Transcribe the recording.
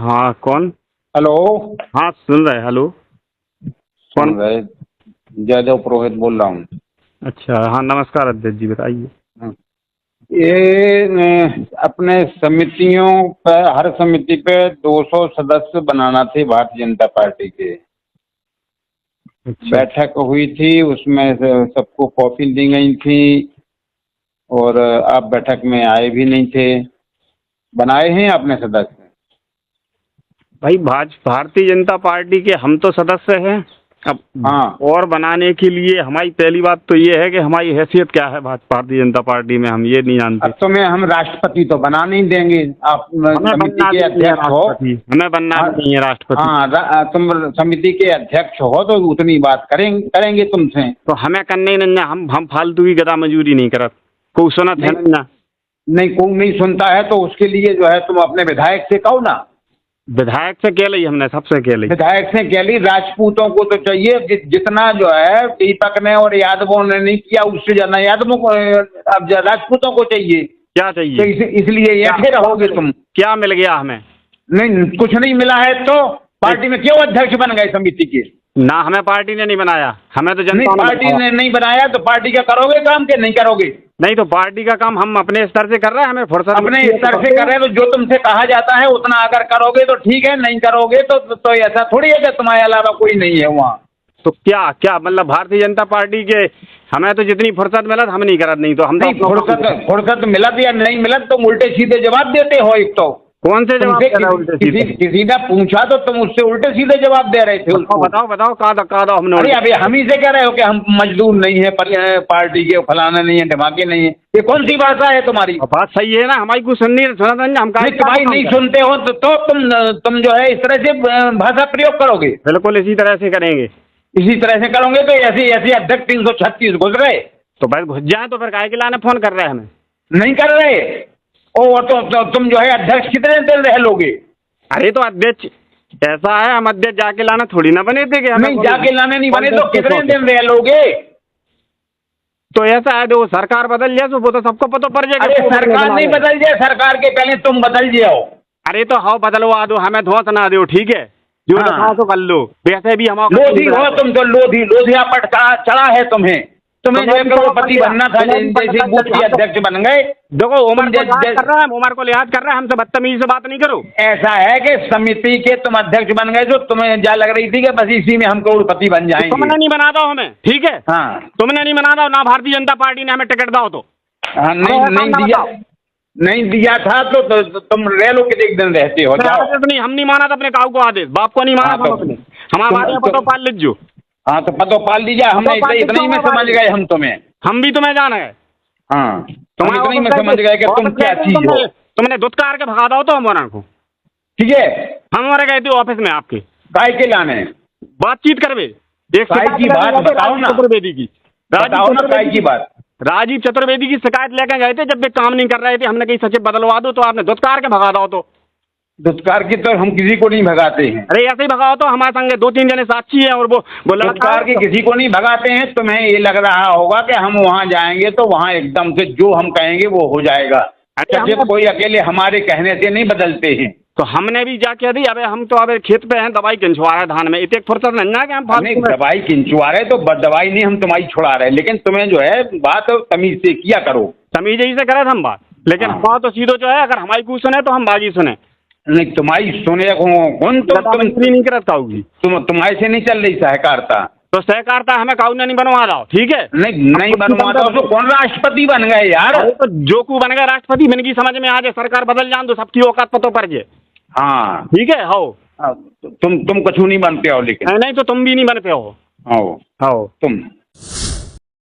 हाँ कौन? हेलो। हाँ सुन रहे। हेलो सुन कौन? रहे? जयदेव पुरोहित बोल रहा हूँ। अच्छा हाँ नमस्कार अध्यक्ष जी, बताइए। ये अपने समितियों पर, हर समिति पे 200 सदस्य बनाना थे भारतीय जनता पार्टी के। अच्छा बैठक हुई थी, उसमें से सबको कॉपी दी गई थी और आप बैठक में आए भी नहीं थे। बनाए हैं आपने सदस्य? भाई, भारतीय जनता पार्टी के हम तो सदस्य हैं। अब हाँ। और बनाने के लिए हमारी पहली बात तो ये है कि हमारी हैसियत क्या है भारतीय जनता पार्टी में, हम ये नहीं जानते। अब तुम्हें हम राष्ट्रपति तो बना नहीं देंगे। आप हमें समिति बनना के भी नहीं है अध्यक्ष हो। राष्ट्रपति, हमें बनना भी नहीं है राष्ट्रपति। हाँ, तुम समिति के अध्यक्ष हो तो उतनी बात करेंगे तुमसे। तो हमें करने नहीं ना, हम फालतू की गदा मजूरी नहीं करत। को सुनत है ना? नहीं, कोई नहीं सुनता है तो उसके लिए जो है तुम अपने विधायक से कहो ना। विधायक से कह ली हमने, सबसे कह ली। विधायक से कह ली। राजपूतों को तो चाहिए जितना जो है दीपक ने और यादवों ने नहीं किया, उससे ज्यादा यादवों को, अब राजपूतों को चाहिए। क्या तो चाहिए? इसलिए ऐसे रहोगे तुम। क्या मिल गया हमें? नहीं, कुछ नहीं मिला है तो पार्टी में क्यों अध्यक्ष बन गए समिति के? ना, हमें पार्टी ने नहीं बनाया, हमें तो जनता नहीं, पार्टी ने नहीं बनाया तो पार्टी का करोगे काम के नहीं करोगे? नहीं, तो पार्टी का काम हम अपने स्तर से कर रहे हैं, हमें फुर्सत अपने स्तर से कर रहे हैं तो जो तुमसे कहा जाता है उतना अगर करोगे तो ठीक है, नहीं करोगे तो ऐसा थोड़ी है कि तुम्हारे अलावा कोई नहीं है वहाँ। तो क्या क्या मतलब भारतीय जनता पार्टी के हमें तो जितनी फुर्सत मिलत हम नहीं करत, नहीं तो हम नहीं, फुर्सत मिलत या नहीं मिलत तुम उल्टे सीधे जवाब देते हो। एक तो कौन से जवाब दे रहे हो उल्टे सीधे? किसी ने पूछा तो तुम उससे उल्टे सीधे जवाब दे रहे थे उसको। बताओ कहा दो हमने। अरे अभी हम ही से कह रहे हो कि हम मजदूर नहीं है पार्टी के, फलाना नहीं है, ढमाके नहीं है। ये कौन सी भाषा है तुम्हारी? बात सही है ना, हमारी कुछ सुननी सुना हम भाई नहीं सुनते हो तो तुम जो है इस तरह से भाषा प्रयोग करोगे। बिल्कुल इसी तरह से करेंगे। इसी तरह से करोगे तो ऐसे ऐसे अध्यक्ष 336 घुस रहे तो भाई घुस जाए तो फिर काहे के लाने फोन कर रहे हैं हमें? नहीं कर रहे। और तो तुम जो है अध्यक्ष कितने दिन रह लोगे? अरे तो अध्यक्ष ऐसा है, हम अध्यक्ष जाके लाना थोड़ी ना बने थे कि नहीं, जाके लाने नहीं बने तो कितने दिन रह लोगे? तो ऐसा है, जो सरकार बदल जाए तो वो तो सबको पता पड़ जाएगा। अरे सरकार नहीं बदल जाए, सरकार के पहले तुम बदल जाओ। अरे तो हाँ बदलवा दो, हमें धोस ना दो, ठीक है? जो तो कर लो, वैसे भी हम लोधी हो तुम तो, लोधिया पट चढ़ा है तुम्हें। तुम्हें जो करोड़पति बनना था, जैसे बूथ के अध्यक्ष बन गए। देखो उमर को कर रहा है, उमर को लिहाज कर रहा है, हमसे बदतमीजी से बात नहीं करो। ऐसा है कि समिति के तुम अध्यक्ष बन गए जो तुम्हें जा लग रही थी कि बस इसी में हम करोड़पति बन जाएंगे। तुमने नहीं बना दो हमें, ठीक है? हाँ, तुमने नहीं बना दो ना, भारतीय जनता पार्टी ने हमें टिकट दाओ तो। हाँ, नहीं दिया था तो तुम रह लो कि एक दिन रहते हो। जाओ। नहीं, हम नहीं माना था अपने काऊ को आदेश, बाप को नहीं माना था अपने। हमारे पतो पाल लीजिए। हाँ तो पतो पाल दीजिए, हमने इतना ही में समझ गए हम तुम्हें। हम भी तुम्हें जाना है। हाँ, तुम इतना ही में समझ गए कि तुम क्या चीज हो। तुमने दुत्कार के भगा दो तो हम को, ठीक है? हम हमारे गए थे ऑफिस में आपके, काय के लाने बातचीत करवे। एक काय की बात बताओ ना, चतुर्वेदी की बताओ ना काय की बात। राजीव चतुर्वेदी की शिकायत लेकर गए थे, जब वे काम नहीं कर रहे थे, हमने कहीं सचिव बदलवा दो तो आपने दुत्कार के भगा दो। तो दुत्कार की तो हम किसी को नहीं भगाते हैं। अरे ऐसे ही भगाओ तो, हमारे संगे 2-3 जने साक्षी हैं और वो दुत्कार की किसी को नहीं भगाते हैं। तुम्हें ये लग रहा होगा कि हम वहाँ जाएंगे तो वहाँ एकदम से जो हम कहेंगे वो हो जाएगा। अच्छा, कोई अकेले हमारे कहने से नहीं बदलते हैं। तो हमने भी जाके दी। अबे हम तो अबे खेत पे हैं, दवाई किंचवा रहे धान में, इतने फुर्सत नहीं ना कि हम नहीं दवाई किंचवा रहे तो दवाई नहीं, हम तुम्हारी छुड़ा रहे, लेकिन तुम्हें जो है बात तमीज से किया करो। तमीज ही से करे हम बात, लेकिन हाँ तो सीधो जो है, अगर हमारी कुछ सुने तो हम बागी सुने। नहीं, तुम्हारी सुने कौन? तुम नहीं करत काऊगी, तुम्हारे से नहीं चल रही सहकारिता। तो सहकारिता हमें काऊ ने नहीं बनवा रहा, ठीक है? नहीं बनवा दो तो कौन राष्ट्रपति बन गए यार? तो जोकू बन गए राष्ट्रपति, मैंने की समझ में आ जाए, सरकार बदल जान दो, सबकी औकात पतो पड़ जाए। हाँ ठीक है। हो तुम कुछ नहीं बनते हो, लेकिन नहीं तो तुम भी नहीं बनते हो। हो तुम